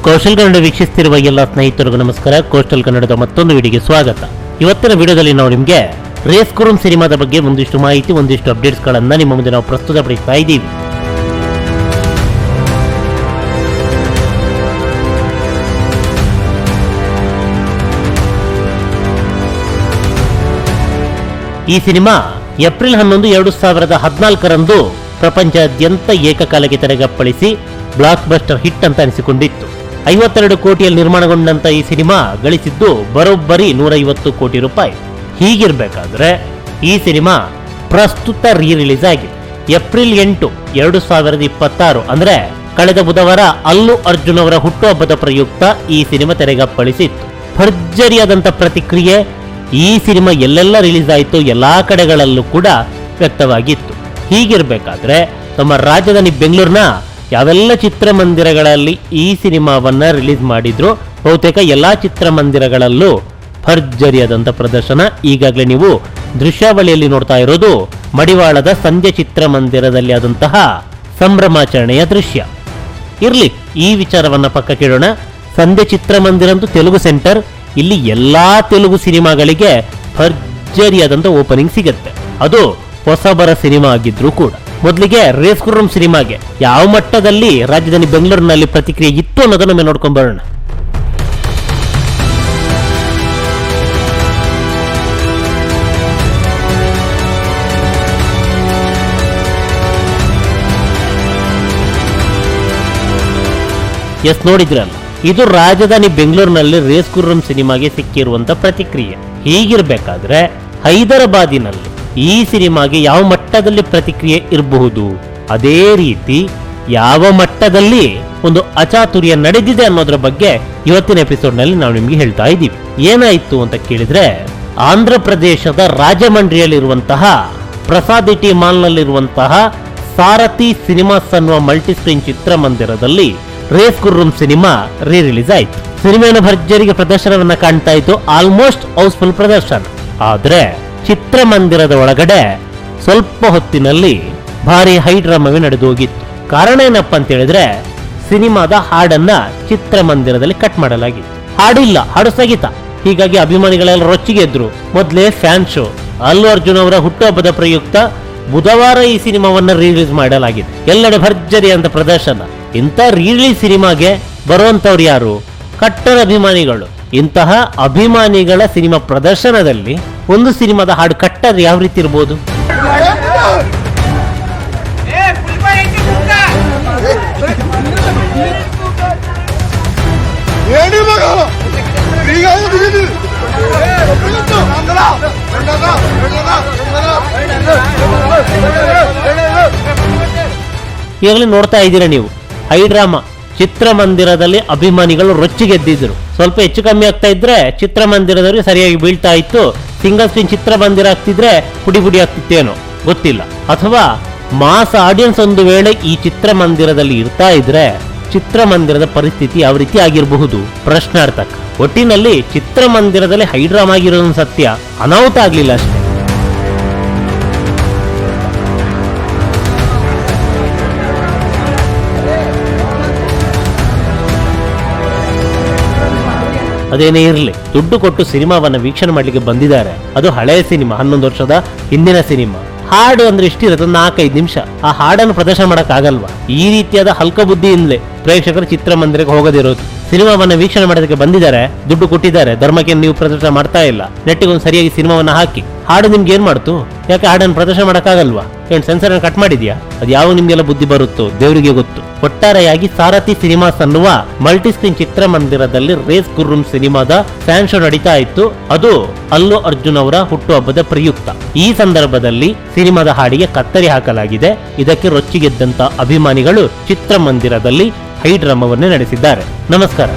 Coastal Kannada ವೀಕ್ಷಿಸುತ್ತಿರುವ ಎಲ್ಲ ಸ್ನೇಹಿತರಿಗೂ ನಮಸ್ಕಾರ. ಕೋಸ್ಟಲ್ ಕನ್ನಡದ ಮತ್ತೊಂದು ವಿಡಿಯೋಗೆ ಸ್ವಾಗತ. ಇವತ್ತಿನ ವಿಡಿಯೋದಲ್ಲಿ ನಾವು ನಿಮಗೆ ರೇಸ್ ಕುರುಮ್ ಸಿನಿಮಾದ ಬಗ್ಗೆ ಒಂದಿಷ್ಟು ಮಾಹಿತಿ, ಒಂದಿಷ್ಟು ಅಪ್ಡೇಟ್ಸ್ ಗಳನ್ನ ನಿಮ್ಮ ಮುಂದೆ ನಾವು ಪ್ರಸ್ತುತಪಡಿಸ್ತಾ ಇದ್ದೀವಿ. ಈ ಸಿನಿಮಾ ಏಪ್ರಿಲ್ 11, 2014 ಪ್ರಪಂಚಾದ್ಯಂತ ಏಕಕಾಲಕ್ಕೆ ತೆರೆಗಪ್ಪಳಿಸಿ ಬ್ಲಾಕ್ ಬಸ್ಟರ್ ಹಿಟ್ ಅಂತ ಅನಿಸಿಕೊಂಡಿತ್ತು. 52 ಕೋಟಿಯಲ್ಲಿ ನಿರ್ಮಾಣಗೊಂಡಂತ ಈ ಸಿನಿಮಾ ಗಳಿಸಿದ್ದು ಬರೋಬ್ಬರಿ 150 ಕೋಟಿ ರೂಪಾಯಿ. ಹೀಗಿರ್ಬೇಕಾದ್ರೆ ಈ ಸಿನಿಮಾ ಪ್ರಸ್ತುತ ರಿಲೀಸ್ ಆಗಿದೆ. ಏಪ್ರಿಲ್ 8, 2026 ಅಂದ್ರೆ ಕಳೆದ ಬುಧವಾರ ಅಲ್ಲು ಅರ್ಜುನ್ ಅವರ ಹುಟ್ಟುಹಬ್ಬದ ಪ್ರಯುಕ್ತ ಈ ಸಿನಿಮಾ ತೆರೆಗಪ್ಪಳಿಸಿತ್ತು. ಭರ್ಜರಿಯಾದಂತ ಪ್ರತಿಕ್ರಿಯೆ ಈ ಸಿನಿಮಾ ಎಲ್ಲೆಲ್ಲ ರಿಲೀಸ್ ಆಯಿತು, ಎಲ್ಲಾ ಕಡೆಗಳಲ್ಲೂ ಕೂಡ ವ್ಯಕ್ತವಾಗಿತ್ತು. ಹೀಗಿರ್ಬೇಕಾದ್ರೆ ನಮ್ಮ ರಾಜಧಾನಿ ಬೆಂಗಳೂರಿನ ಯಾವೆಲ್ಲ ಚಿತ್ರಮಂದಿರಗಳಲ್ಲಿ ಈ ಸಿನಿಮಾವನ್ನ ರಿಲೀಸ್ ಮಾಡಿದ್ರು, ಬಹುತೇಕ ಎಲ್ಲಾ ಚಿತ್ರಮಂದಿರಗಳಲ್ಲೂ ಭರ್ಜರಿಯಾದಂಥ ಪ್ರದರ್ಶನ ಈಗಾಗಲೇ ನೀವು ದೃಶ್ಯಾವಳಿಯಲ್ಲಿ ನೋಡ್ತಾ ಇರೋದು ಮಡಿವಾಳದ ಸಂಧ್ಯಾ ಚಿತ್ರಮಂದಿರದಲ್ಲಿ ಆದಂತಹ ಸಂಭ್ರಮಾಚರಣೆಯ ದೃಶ್ಯ. ಇರ್ಲಿ, ಈ ವಿಚಾರವನ್ನ ಪಕ್ಕಕ್ಕಿಡೋಣ. ಸಂಧ್ಯಾ ಚಿತ್ರಮಂದಿರ ಅಂತೂ ತೆಲುಗು ಸೆಂಟರ್. ಇಲ್ಲಿ ಎಲ್ಲಾ ತೆಲುಗು ಸಿನಿಮಾಗಳಿಗೆ ಭರ್ಜರಿಯಾದಂಥ ಓಪನಿಂಗ್ ಸಿಗುತ್ತೆ, ಅದು ಹೊಸಬರ ಸಿನಿಮಾ ಆಗಿದ್ರು ಕೂಡ. ಮೊದಲಿಗೆ ರೇಸ್ ಕುರುಮ್ ಸಿನಿಮಾಗೆ ಯಾವ ಮಟ್ಟದಲ್ಲಿ ರಾಜಧಾನಿ ಬೆಂಗಳೂರಿನಲ್ಲಿ ಪ್ರತಿಕ್ರಿಯೆ ಇತ್ತು ಅನ್ನೋದನ್ನ ನಾವು ನೋಡ್ಕೊಂಡ್ ಬರೋಣ. ಎಸ್, ನೋಡಿದ್ರಲ್ಲ, ಇದು ರಾಜಧಾನಿ ಬೆಂಗಳೂರಿನಲ್ಲಿ ರೇಸ್ ಕುರುಮ್ ಸಿನಿಮಾಗೆ ಸಿಕ್ಕಿರುವಂತ ಪ್ರತಿಕ್ರಿಯೆ. ಹೀಗಿರ್ಬೇಕಾದ್ರೆ ಹೈದರಾಬಾದಿನಲ್ಲಿ ಈ ಸಿನಿಮಾಗೆ ಯಾವ ಮಟ್ಟದಲ್ಲಿ ಪ್ರತಿಕ್ರಿಯೆ ಇರಬಹುದು, ಅದೇ ರೀತಿ ಯಾವ ಮಟ್ಟದಲ್ಲಿ ಒಂದು ಅಚಾತುರ್ಯ ನಡೆದಿದೆ ಅನ್ನೋದ್ರ ಬಗ್ಗೆ ಇವತ್ತಿನ ಎಪಿಸೋಡ್ ನಲ್ಲಿ ನಾವು ನಿಮ್ಗೆ ಹೇಳ್ತಾ ಇದ್ದೀವಿ. ಏನಾಯ್ತು ಅಂತ ಕೇಳಿದ್ರೆ, ಆಂಧ್ರ ಪ್ರದೇಶದ ರಾಜಮಂಡ್ರಿಯಲ್ಲಿರುವಂತಹ ಪ್ರಸಾದಿಟಿ ಮಾಲ್ ನಲ್ಲಿರುವಂತಹ ಸಾರಥಿ ಸಿನಿಮಾಸ್ ಅನ್ನುವ ಮಲ್ಟಿಸ್ಕ್ರೀನ್ ಚಿತ್ರಮಂದಿರದಲ್ಲಿ ರೇಸ್ ಕುರುಮ್ ಸಿನಿಮಾ ರಿಲೀಸ್ ಆಯ್ತು. ಸಿನಿಮಾನ ಭರ್ಜರಿಗೆ ಪ್ರದರ್ಶನವನ್ನ ಕಾಣ್ತಾ ಇತ್ತು, ಆಲ್ಮೋಸ್ಟ್ ಹೌಸ್ಫುಲ್ ಪ್ರದರ್ಶನ. ಆದ್ರೆ ಚಿತ್ರಮಂದಿರದ ಒಳಗಡೆ ಸ್ವಲ್ಪ ಹೊತ್ತಿನಲ್ಲಿ ಭಾರಿ ಹೈ ಡ್ರಾಮವೇ ನಡೆದು ಹೋಗಿತ್ತು. ಕಾರಣ ಏನಪ್ಪಾ ಅಂತ ಹೇಳಿದ್ರೆ, ಸಿನಿಮಾದ ಹಾಡನ್ನ ಚಿತ್ರಮಂದಿರದಲ್ಲಿ ಕಟ್ ಮಾಡಲಾಗಿತ್ತು. ಹಾಡಿಲ್ಲ, ಹಾಡು ಸ್ಥಗಿತ. ಹೀಗಾಗಿ ಅಭಿಮಾನಿಗಳೆಲ್ಲ ರೊಚ್ಚಿಗೆ ಎದ್ರು. ಮೊದಲೇ ಫ್ಯಾನ್ ಶೋ. ಅಲ್ಲು ಅರ್ಜುನ್ ಅವರ ಹುಟ್ಟುಹಬ್ಬದ ಪ್ರಯುಕ್ತ ಬುಧವಾರ ಈ ಸಿನಿಮಾವನ್ನ ರಿಲೀಸ್ ಮಾಡಲಾಗಿದೆ. ಎಲ್ಲೆಡೆ ಭರ್ಜರಿ ಅಂತ ಪ್ರದರ್ಶನ. ಇಂಥ ರಿಲೀಸ್ ಸಿನಿಮಾಗೆ ಬರುವಂತವ್ರು ಯಾರು? ಕಟ್ಟರ ಅಭಿಮಾನಿಗಳು. ಇಂತಹ ಅಭಿಮಾನಿಗಳ ಸಿನಿಮಾ ಪ್ರದರ್ಶನದಲ್ಲಿ ಒಂದು ಸಿನಿಮಾದ ಹಾಡು ಕಟ್ಟರ್ ಯಾವ ರೀತಿ ಇರ್ಬೋದು? ಈಗಲೇ ನೋಡ್ತಾ ಇದ್ದೀರಾ ನೀವು, ಹೈ ಡ್ರಾಮಾ. ಚಿತ್ರಮಂದಿರದಲ್ಲಿ ಅಭಿಮಾನಿಗಳು ರೊಚ್ಚಿಗೆದ್ದಿದ್ರು. ಸ್ವಲ್ಪ ಹೆಚ್ಚು ಕಮ್ಮಿ ಆಗ್ತಾ ಇದ್ರೆ ಚಿತ್ರಮಂದಿರದವರಿಗೆ ಸರಿಯಾಗಿ ಬೀಳ್ತಾ ಇತ್ತು. ಸಿಂಗಲ್ ಸ್ಕ್ರೀನ್ ಚಿತ್ರಮಂದಿರ ಆಗ್ತಿದ್ರೆ ಪುಡಿ ಪುಡಿ ಆಗ್ತಿತ್ತೇನೋ ಗೊತ್ತಿಲ್ಲ. ಅಥವಾ ಮಾಸ್ ಆಡಿಯನ್ಸ್ ಒಂದು ವೇಳೆ ಈ ಚಿತ್ರಮಂದಿರದಲ್ಲಿ ಇರ್ತಾ ಇದ್ರೆ ಚಿತ್ರಮಂದಿರದ ಪರಿಸ್ಥಿತಿ ಯಾವ ರೀತಿ ಆಗಿರಬಹುದು? ಪ್ರಶ್ನಾರ್ಥಕ. ಒಟ್ಟಿನಲ್ಲಿ ಚಿತ್ರಮಂದಿರದಲ್ಲಿ ಹೈ ಡ್ರಾಮಾ ಆಗಿರೋದು ಸತ್ಯ, ಅನಾಹುತ ಆಗ್ಲಿಲ್ಲ ಅಷ್ಟೇ. ಅದೇನೇ ಇರಲಿ, ದುಡ್ಡು ಕೊಟ್ಟು ಸಿನಿಮಾವನ್ನ ವೀಕ್ಷಣೆ ಮಾಡ್ಲಿಕ್ಕೆ ಬಂದಿದ್ದಾರೆ. ಅದು ಹಳೆಯ ಸಿನಿಮಾ, 11 ವರ್ಷದ ಹಿಂದಿನ ಸಿನಿಮಾ. ಹಾಡು ಅಂದ್ರೆ ಇಷ್ಟಿರುತ್ತೆ, 4-5 ನಿಮಿಷ. ಆ ಹಾಡನ್ನು ಪ್ರದರ್ಶನ ಮಾಡಕ್ ಆಗಲ್ವಾ? ಈ ರೀತಿಯಾದ ಹಲ್ಕ ಬುದ್ಧಿಯಿಂದಲೇ ಪ್ರೇಕ್ಷಕರು ಚಿತ್ರಮಂದಿರಕ್ಕೆ ಹೋಗದಿರೋದು. ಸಿನಿಮಾವನ್ನ ವೀಕ್ಷಣೆ ಮಾಡೋದಕ್ಕೆ ಬಂದಿದ್ದಾರೆ, ದುಡ್ಡು ಕೊಟ್ಟಿದ್ದಾರೆ, ಧರ್ಮಕ್ಕೆ ನೀವು ಪ್ರದರ್ಶನ ಮಾಡ್ತಾ ಇಲ್ಲ. ನೆಟ್ಟಿಗೆ ಒಂದು ಸರಿಯಾಗಿ ಸಿನಿಮಾವನ್ನ ಹಾಕಿ. ಹಾಡು ನಿಮ್ಗೆ ಏನ್ ಮಾಡ್ತು? ಯಾಕೆ ಹಾಡನ್ನು ಪ್ರದರ್ಶನ ಮಾಡಕ್ಕಾಗಲ್ವಾ? ಏನ್ ಸೆನ್ಸರ್ ಕಟ್ ಮಾಡಿದ್ಯಾ? ಅದು ಯಾವ ನಿಮ್ಗೆಲ್ಲ ಬುದ್ಧಿ ಬರುತ್ತೋ ದೇವರಿಗೆ ಗೊತ್ತು. ಒಟ್ಟಾರೆಯಾಗಿ ಸಾರಥಿ ಸಿನಿಮಾಸ್ ಅನ್ನುವ ಮಲ್ಟಿಸ್ಕ್ರೀನ್ ಚಿತ್ರಮಂದಿರದಲ್ಲಿ ರೇಸ್ ಕುರುಮ್ ಸಿನಿಮಾದ ಫ್ಯಾನ್ ಶೋ ನಡೀತಾ ಇತ್ತು. ಅದು ಅಲ್ಲು ಅರ್ಜುನ್ ಅವರ ಹುಟ್ಟುಹಬ್ಬದ ಪ್ರಯುಕ್ತ. ಈ ಸಂದರ್ಭದಲ್ಲಿ ಸಿನಿಮಾದ ಹಾಡಿಗೆ ಕತ್ತರಿ ಹಾಕಲಾಗಿದೆ. ಇದಕ್ಕೆ ರೊಚ್ಚಿಗೆದ್ದಂತ ಅಭಿಮಾನಿಗಳು ಚಿತ್ರಮಂದಿರದಲ್ಲಿ ಹೈ ಡ್ರಾಮವನ್ನೇ ನಡೆಸಿದ್ದಾರೆ. ನಮಸ್ಕಾರ.